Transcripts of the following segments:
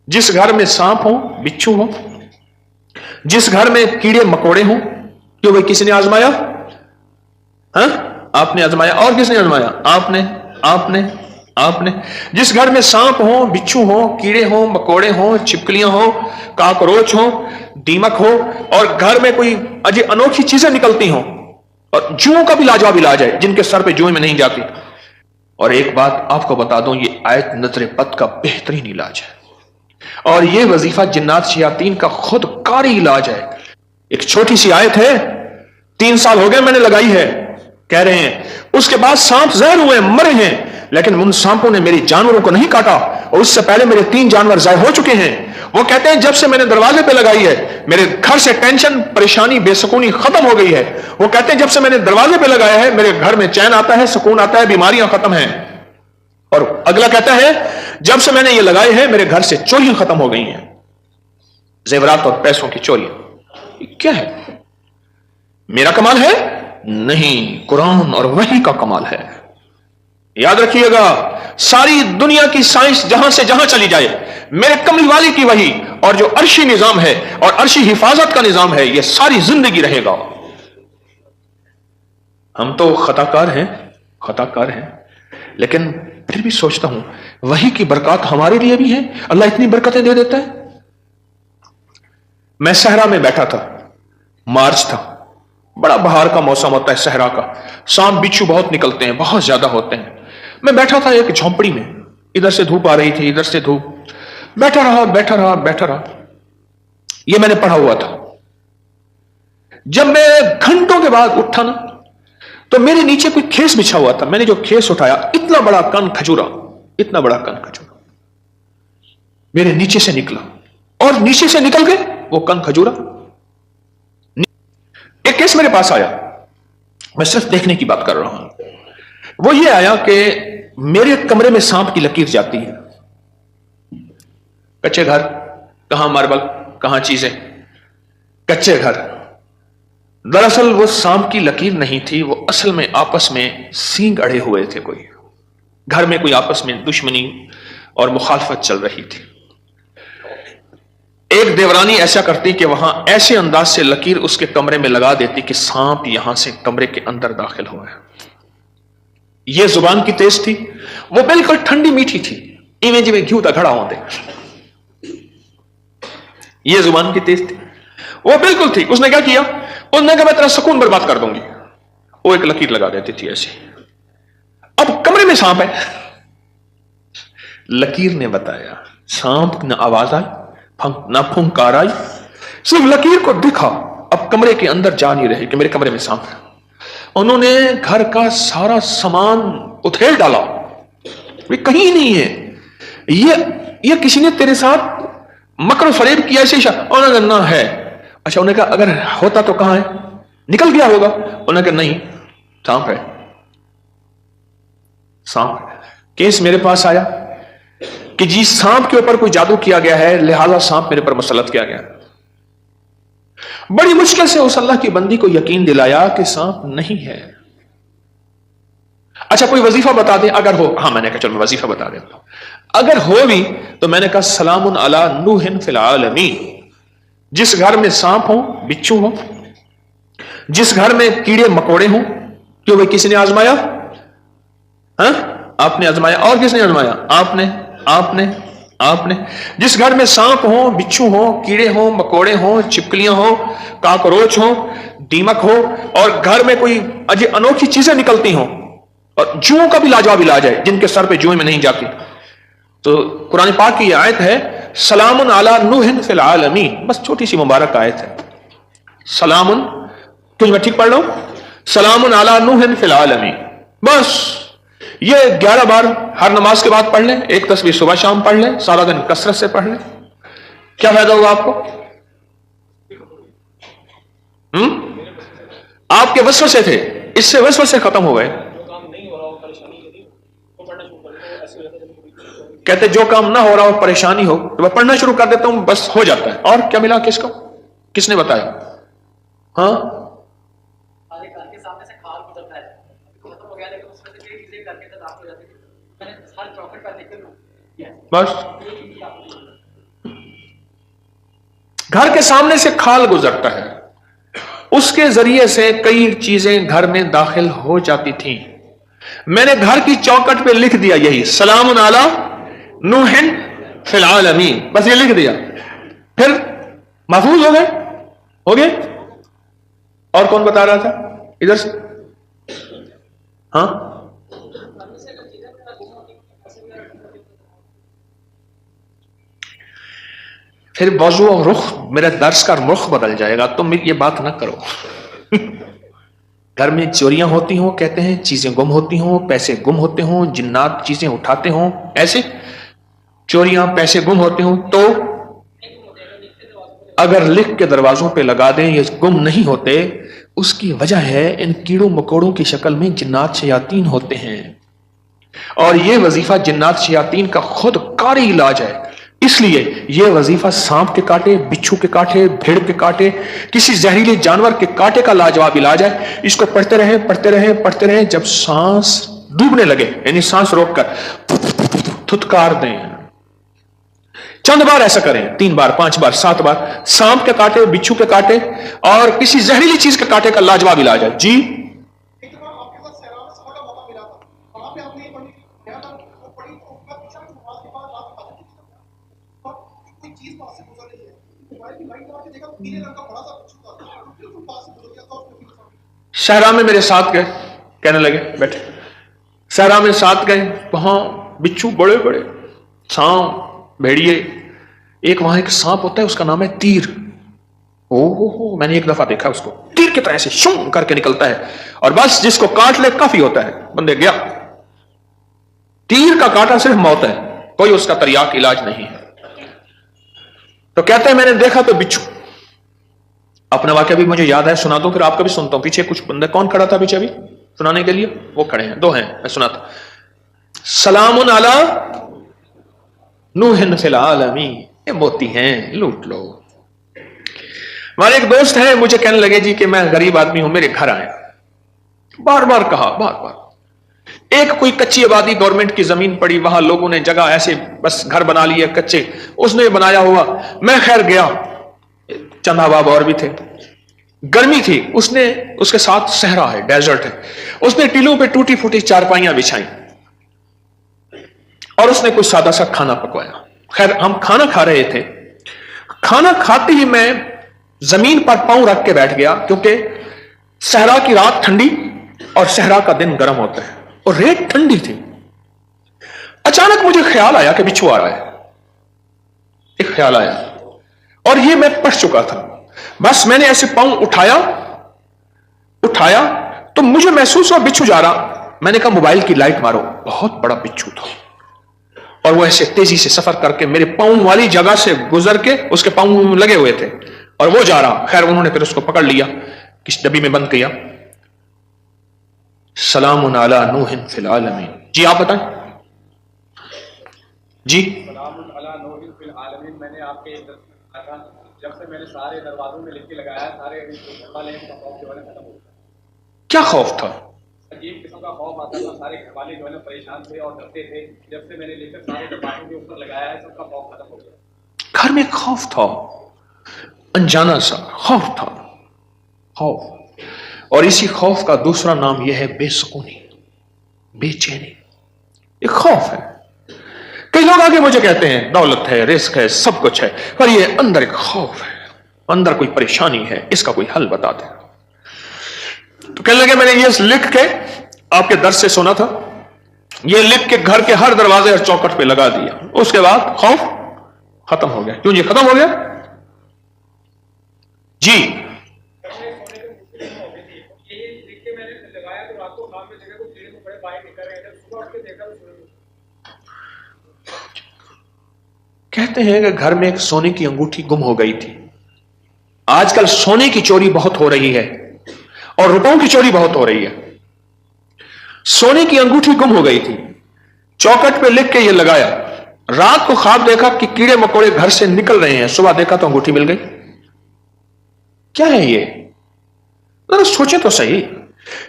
जिस घर में सांप हो, बिच्छू हो, जिस घर में कीड़े मकोड़े हो, क्यों भाई किसने आजमाया? हाँ, आपने आजमाया। और किसने आजमाया? आपने आपने आपने। जिस घर में सांप हो, बिच्छू हो, कीड़े हो, मकोड़े हो, छिपकलियां हो, काकरोच हो, दीमक हो, और घर में कोई अजी अनोखी चीजें निकलती हो, और जुओं का भी लाजवाब इलाज है जिनके सर पे जुएं में नहीं जाती। और एक बात आपको बता दूं, ये आयत नजर बद का बेहतरीन इलाज है, और ये वजीफा जिन्नात शयातीन का खुद कारी इलाज है। एक छोटी सी आयत है, 3 साल हो गए मैंने लगाई है, कह रहे हैं उसके बाद सांप जहर हुए, मरे हैं, लेकिन उन सांपों ने मेरी जानवरों को नहीं काटा, और उससे पहले मेरे 3 जानवर ज़ाय हो चुके हैं। वो कहते हैं जब से मैंने दरवाजे पे लगाई है, मेरे घर से टेंशन, परेशानी, बेसुकूनी खत्म हो गई है। वो कहते हैं जब से मैंने दरवाजे पे लगाया है, मेरे घर में चैन आता है, सुकून आता है, बीमारियां खत्म हैं। और अगला कहता है जब से मैंने ये लगाए हैं, मेरे घर से चोरियां खत्म हो गई हैं, जेवरात और पैसों की चोरियां। क्या है? मेरा कमाल है? नहीं, कुरान और वही का कमाल है। याद रखिएगा, सारी दुनिया की साइंस जहां से जहां चली जाए, मेरे कमली वाली की वही और जो अर्शी निजाम है और अर्शी हिफाजत का निजाम है, यह सारी जिंदगी रहेगा। हम तो खताकार हैं, लेकिन फिर भी सोचता हूं वही की बरकत हमारे लिए भी है। अल्लाह इतनी बरकतें दे देता है। मैं सहरा में बैठा था, मार्च था, बड़ा बहार का मौसम होता है सहरा का, सांप बिच्छू बहुत निकलते हैं, बहुत ज्यादा होते हैं। मैं बैठा था एक झोंपड़ी में, इधर से धूप आ रही थी, इधर से धूप, बैठा रहा। ये मैंने पढ़ा हुआ था। जब मैं घंटों के बाद उठा ना, तो मेरे नीचे कोई खेस बिछा हुआ था। मैंने जो खेस उठाया, इतना बड़ा कन खजूरा मेरे नीचे से निकला, और नीचे से निकल के वो कन खजूरा, एक केस मेरे पास आया। मैं सिर्फ देखने की बात कर रहा हूं। वो ये आया कि मेरे कमरे में सांप की लकीर जाती है। कच्चे घर, कहां मार्बल, कहां चीजें, कच्चे घर। दरअसल वो सांप की लकीर नहीं थी, वो असल में आपस में सींग अड़े हुए थे। कोई घर में कोई आपस में दुश्मनी और मुखालफत चल रही थी। एक देवरानी ऐसा करती कि वहां ऐसे अंदाज से लकीर उसके कमरे में लगा देती कि सांप यहां से कमरे के अंदर दाखिल हुआ है। यह जुबान की तेज थी, वो बिल्कुल ठंडी मीठी थी, इवें जिवें घी दा घड़ा होते। यह जुबान की तेज थी, वो बिल्कुल थी। उसने क्या किया? उसने कहा मैं तेरा सुकून बर्बाद कर दूंगी। वो एक लकीर लगा देती थी ऐसे। अब कमरे में सांप है, लकीर ने बताया, सांप न आवाज आई, ना फुंकार आई, सिर्फ लकीर को दिखा। अब कमरे के अंदर जा नहीं रही कि मेरे कमरे में सांप है। उन्होंने घर का सारा सामान उधेड़ डाला, वे कहीं नहीं है। ये किसी ने तेरे साथ मकर फरेब किया ऐसे? उन्होंने ना है। अच्छा, उन्होंने कहा अगर होता तो कहां है? निकल गया होगा। उन्होंने कहा नहीं, सांप है, सांप। केस मेरे पास आया कि जी सांप के ऊपर कोई जादू किया गया है, लिहाजा सांप मेरे पर मुसल्लत किया गया। बड़ी मुश्किल से उस अल्लाह की बंदी को यकीन दिलाया कि सांप नहीं है। अच्छा, कोई वजीफा बता दे अगर हो। हाँ, मैंने कहा चलो मैं वजीफा बता देता हूं अगर हो भी। तो मैंने कहा सलामुन अला नूहिन फिल आलमीन। जिस घर में सांप हो, बिच्छू हो, जिस घर में कीड़े मकोड़े हो, क्यों भाई किसी ने आजमाया? हाँ, आपने आजमाया। और किसने आजमाया? आपने। जिस घर में सांप हो, बिच्छू हो, कीड़े हो, मकोड़े हो, छिपकलियां हो, काकरोच हो, दीमक हो, और घर में कोई अजी अनोखी चीजें निकलती हो, और जुओं का भी लाजवाब इलाज है जिनके सर पे जुएं में नहीं जाती। तो कुरान पाक की आयत है सलामुन अला नूहिन फिल आलमीन। बस छोटी सी मुबारक आयत है। सलामुन, क्यों मैं ठीक पढ़ रहा हूं? सलामुन अला नूहिन फिल आलमीन। बस ये 11 बार हर नमाज के बाद पढ़ लें, एक तस्वीर सुबह शाम पढ़ लें, सारा दिन कसरत से पढ़ लें। क्या फायदा होगा आपको? आपके वसवसे थे, इससे वसवसे खत्म हो गए। कहते जो काम ना हो रहा हो, परेशानी हो, तो मैं पढ़ना शुरू कर देता हूं, बस हो जाता है। और क्या मिला किसको? किसने बताया? हाँ, बस گھر کے سامنے سے کھال گزرتا ہے، اس کے ذریعے سے کئی چیزیں گھر میں داخل ہو جاتی تھیں. میں نے گھر کی چوکٹ پہ لکھ دیا یہی سلام علی نوح فی العالمین، بس یہ لکھ دیا، پھر محفوظ ہو گئے. اور کون بتا رہا تھا ادھر سے؟ ہاں پھر وضو اور رخ، میرا درس کا رخ بدل جائے گا، تم یہ بات نہ کرو. گھر میں چوریاں ہوتی ہوں، کہتے ہیں چیزیں گم ہوتی ہوں، پیسے گم ہوتے ہوں، جنات چیزیں اٹھاتے ہوں، ایسے چوریاں پیسے گم ہوتے ہوں، تو اگر لکھ کے دروازوں پہ لگا دیں یہ گم نہیں ہوتے. اس کی وجہ ہے ان کیڑوں مکوڑوں کی شکل میں جنات شیاطین ہوتے ہیں، اور یہ وظیفہ جنات شیاطین کا خود کاری علاج ہے. اس لیے یہ وظیفہ سانپ کے کاٹے، بچھو کے کاٹے، بھیڑ کے کاٹے، کسی زہریلے جانور کے کاٹے کا لاجواب علاج ہے. اس کو پڑھتے رہیں پڑھتے رہیں پڑھتے رہیں، جب سانس ڈوبنے لگے یعنی سانس روک کر تھتکار دیں. چند بار ایسا کریں، 3 بار 5 بار 7 بار. سانپ کے کاٹے، بچھو کے کاٹے اور کسی زہریلی چیز کے کاٹے کا لاجواب علاج ہے. جی صحرا میں میرے ساتھ گئے، کہنے لگے بیٹھے، صحرا میں ساتھ گئے، وہاں بچھو بڑے بڑے، سانپ، بھیڑیے. ایک وہاں ایک سانپ ہوتا ہے، اس کا نام ہے تیر. میں نے ایک دفعہ دیکھا اس کو، تیر کی طرح سے شوں کر کے نکلتا ہے، اور بس جس کو کاٹ لے کافی ہوتا ہے، بندے گیا. تیر کا کاٹا صرف موت ہے، کوئی اس کا تریاق علاج نہیں ہے. تو کہتے ہیں میں نے دیکھا تو بچھو. اپنا واقعہ بھی مجھے یاد ہے، سنا دوں پھر آپ کا بھی سنتا ہوں. پیچھے کچھ بندے، کون کھڑا تھا پیچھے ابھی سنانے کے لیے؟ وہ کھڑے ہیں، 2 ہیں، میں سناتا. سلام علی نوح فی العالمین. یہ موتی ہیں، لوٹ لو. ہمارے ایک دوست ہیں، مجھے کہنے لگے جی کہ میں غریب آدمی ہوں، میرے گھر آئے. بار بار کہا، بار بار. ایک کوئی کچی آبادی گورنمنٹ کی زمین پڑی، وہاں لوگوں نے جگہ ایسے بس گھر بنا لیے کچے، اس نے بنایا ہوا. میں خیر گیا، چند احباب اور بھی تھے، گرمی تھی. اس نے، اس کے ساتھ صحرا ہے، ڈیزرٹ ہے. اس نے ٹیلوں پہ ٹوٹی پھوٹی چارپائیاں بچھائیں اور اس نے کوئی سادہ سا کھانا پکوایا. خیر ہم کھانا کھا رہے تھے. کھانا کھاتے ہی میں زمین پر پاؤں رکھ کے بیٹھ گیا، کیونکہ صحرا کی رات ٹھنڈی اور صحرا کا دن گرم ہوتا ہے، اور ریت ٹھنڈی تھی. اچانک مجھے خیال آیا کہ بچھو آ رہا ہے. ایک خیال آیا، اور یہ میں پڑھ چکا تھا. بس میں نے ایسے پاؤں اٹھایا تو مجھے محسوس ہوا بچھو جا رہا. میں نے کہا موبائل کی لائٹ مارو. بہت بڑا بچھو تھا، اور وہ ایسے تیزی سے سفر کر کے میرے پاؤں والی جگہ سے گزر کے اس کے پاؤں لگے ہوئے تھے، اور وہ جا رہا. خیر انہوں نے پھر اس کو پکڑ لیا، کس ڈبی میں بند کیا. سلام علی نوح فی العالمین. جی آپ بتائیں. جی سلام علی نوح فی العالمین. میں نے آپ کے جب سے میں نے سارے دروازوں میں لکھ کے لگایا، سارے گھر والے کا خوف جو ہے ختم ہو گیا. کیا خوف تھا؟ عجیب قسم کا خوف آتا تھا. سارے گھر والے جو ہے نا پریشان تھے اور ڈرتے تھے. جب سے میں نے لکھ کر سارے دروازوں کے اوپر لگایا ہے، سب کا خوف ختم ہو گیا. گھر میں خوف تھا، انجانا سا خوف تھا، خوف. اور اسی خوف کا دوسرا نام یہ ہے بے سکونی، بے چینی. ایک خوف ہے. کئی لوگ آگے مجھے کہتے ہیں دولت ہے، رزق ہے، سب کچھ ہے، پر یہ اندر ایک خوف ہے، اندر کوئی پریشانی ہے، اس کا کوئی حل بتا دیں. تو کہنے لگے میں نے یہ لکھ کے آپ کے درس سے سنا تھا، یہ لکھ کے گھر کے ہر دروازے اور چوکٹ پہ لگا دیا. اس کے بعد خوف ختم ہو گیا. کیوں جی ختم ہو گیا؟ جی کہتے ہیں کہ گھر میں ایک سونے کی انگوٹھی گم ہو گئی تھی. آج کل سونے کی چوری بہت ہو رہی ہے اور روپوں کی چوری بہت ہو رہی ہے. سونے کی انگوٹھی گم ہو گئی تھی، چوکٹ پہ لکھ کے یہ لگایا. رات کو خواب دیکھا کہ کیڑے مکوڑے گھر سے نکل رہے ہیں، صبح دیکھا تو انگوٹھی مل گئی. کیا ہے یہ؟ ذرا سوچیں تو صحیح.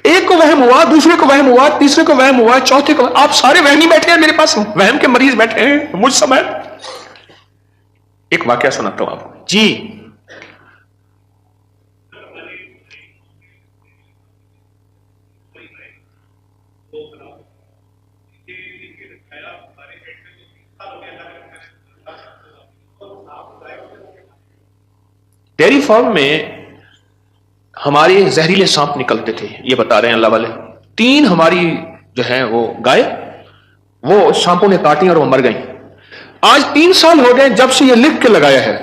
ایک کو وہم ہوا، دوسرے کو وہم ہوا، تیسرے کو وہم ہوا، چوتھے کو. آپ سارے وہمی بیٹھے ہیں، میرے پاس وہم کے مریض بیٹھے ہیں، مجھ سمیت. ایک واقعہ سناتا ہوں آپ کو. جی डेयरी फार्म में हमारे जहरीले सांप निकलते थे, ये बता रहे हैं अल्लाह वाले। 3 हमारी जो है वो गाय, वो सांपों ने काटी और वो मर गई। आज 3 साल हो गए जब से ये लिख के लगाया है,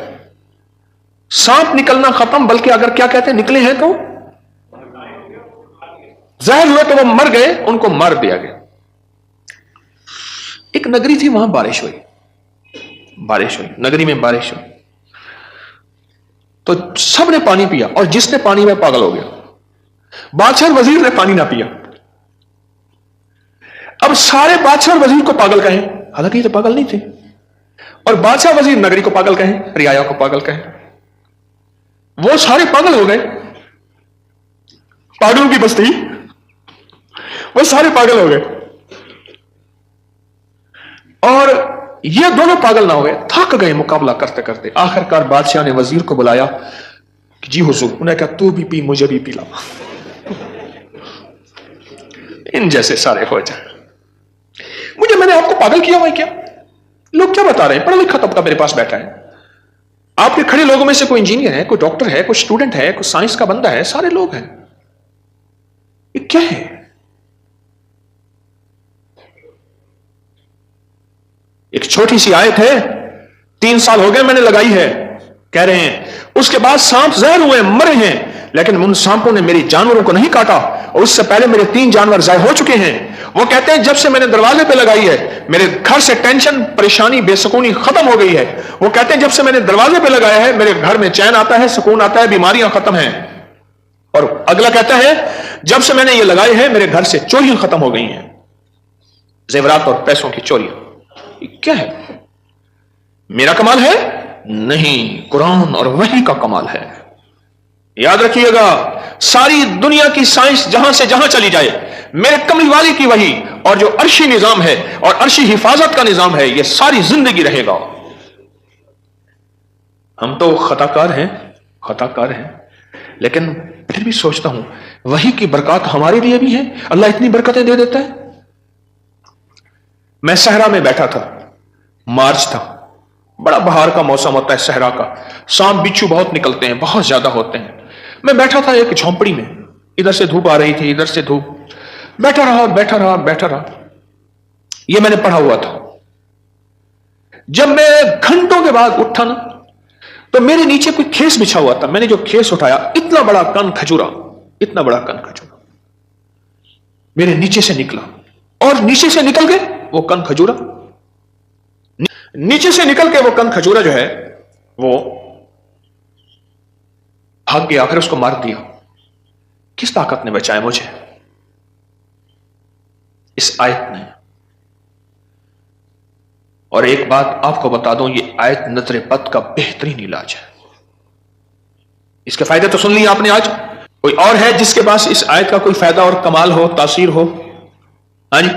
सांप निकलना खत्म, बल्कि अगर क्या कहते हैं निकले हैं तो जहर हुए तो वो मर गए, उनको मार दिया गया। एक नगरी थी, वहां बारिश हुई, नगरी में बारिश हुई तो सबने पानी पिया और जिसने पानी में पागल हो गया। बादशाह और वजीर ने पानी ना पिया। अब सारे बादशाह और वजीर को पागल कहें, हालांकि ये तो पागल नहीं थे, और बादशाह वजीर नगरी को पागल कहें, रियाया को पागल कहें, वो सारे पागल हो गए। पागलों की बस्ती, वो सारे पागल हो गए। और ये दोनों पागल ना हो गए, थक गए मुकाबला करते करते। आखिरकार बादशाह ने वजीर को बुलाया कि जी हुजूर, उन्हें कहा तू भी पी, मुझे भी पिला, इन जैसे सारे हो जाए। मैंने आपको पागल किया हुआ है क्या? लोग क्या बता रहे हैं, पढ़ा लिखा तबका मेरे पास बैठा है, आपके खड़े लोगों में से कोई इंजीनियर है, कोई डॉक्टर है, कोई स्टूडेंट है, कोई साइंस का बंदा है, सारे लोग हैं, ये क्या है? एक छोटी सी आयत है, 3 साल हो गए मैंने लगाई है, कह रहे हैं उसके बाद सांप जहर हुए, मरे हैं, लेकिन उन सांपों ने मेरी जानवरों को नहीं काटा, और उससे पहले मेरे 3 जानवर ज़ाय हो चुके हैं। वो कहते हैं जब से मैंने दरवाजे पे लगाई है, मेरे घर से टेंशन, परेशानी, बेसुकूनी खत्म हो गई है। वो कहते हैं जब से मैंने दरवाजे पे लगाया है, मेरे घर में चैन आता है, सुकून आता है, बीमारियां खत्म हैं। और अगला कहता है जब से मैंने ये लगाई है, मेरे घर से चोरियां खत्म हो गई हैं, जेवरात और पैसों की चोरियां। क्या है? मेरा कमाल है? नहीं, कुरान और वही का कमाल है। याद रखिएगा, सारी दुनिया की साइंस जहां से जहां चली जाए, मेरे कमली वाली की वही और जो अर्शी निजाम है और अर्शी हिफाजत का निजाम है, यह सारी जिंदगी रहेगा। हम तो खताकार हैं, लेकिन फिर भी सोचता हूं वही की बरकत हमारे लिए भी है। अल्लाह इतनी बरकतें दे देता है। मैं सहरा में बैठा था, मार्च था, बड़ा बहार का मौसम होता है सहरा का, सांप बिच्छू बहुत निकलते हैं, बहुत ज्यादा होते हैं। मैं बैठा था एक झोंपड़ी में, इधर से धूप आ रही थी, इधर से धूप, बैठा रहा। ये मैंने पढ़ा हुआ था। जब मैं घंटों के बाद उठा ना, तो मेरे नीचे कोई खेस बिछा हुआ था। मैंने जो खेस उठाया, इतना बड़ा कन खजूरा मेरे नीचे से निकला, और नीचे से निकल के वो कन खजूरा, नीचे से निकल के वो कन खजूरा जो है वो भाग गया, फिर उसको मार दिया। किस ताकत ने बचाया मुझे? इस आयत ने। और एक बात आपको बता दूं, ये आयत नजर बद का बेहतरीन इलाज है। इसके फायदे तो सुन लिए आपने आज। कोई और है जिसके पास इस आयत का कोई फायदा और कमाल हो, तासीर हो? हाँ जी,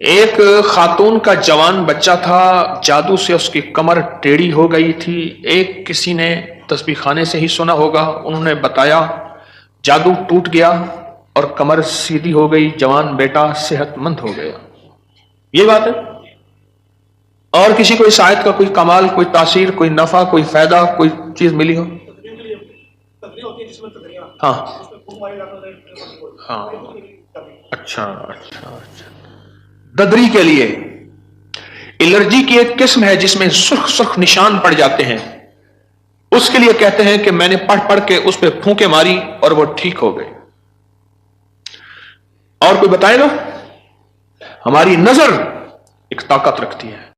एक खातून का जवान बच्चा था, जादू से उसकी कमर टेढ़ी हो गई थी। एक किसी ने तस्बीह खाने से ही सुना होगा, उन्होंने बताया जादू टूट गया और कमर सीधी हो गई, जवान बेटा सेहतमंद हो गया। ये बात है। और किसी को इस आयत का कोई कमाल, कोई तासीर, कोई नफा, कोई फायदा, कोई चीज मिली हो? हाँ, अच्छा। ददरी के लिए एलर्जी की एक किस्म है जिसमें सुर्ख निशान पड़ जाते हैं, उसके लिए कहते हैं कि मैंने पढ़ के उस पर फूंके मारी और वो ठीक हो गए। और कोई बताएगा? हमारी नजर एक ताकत रखती है।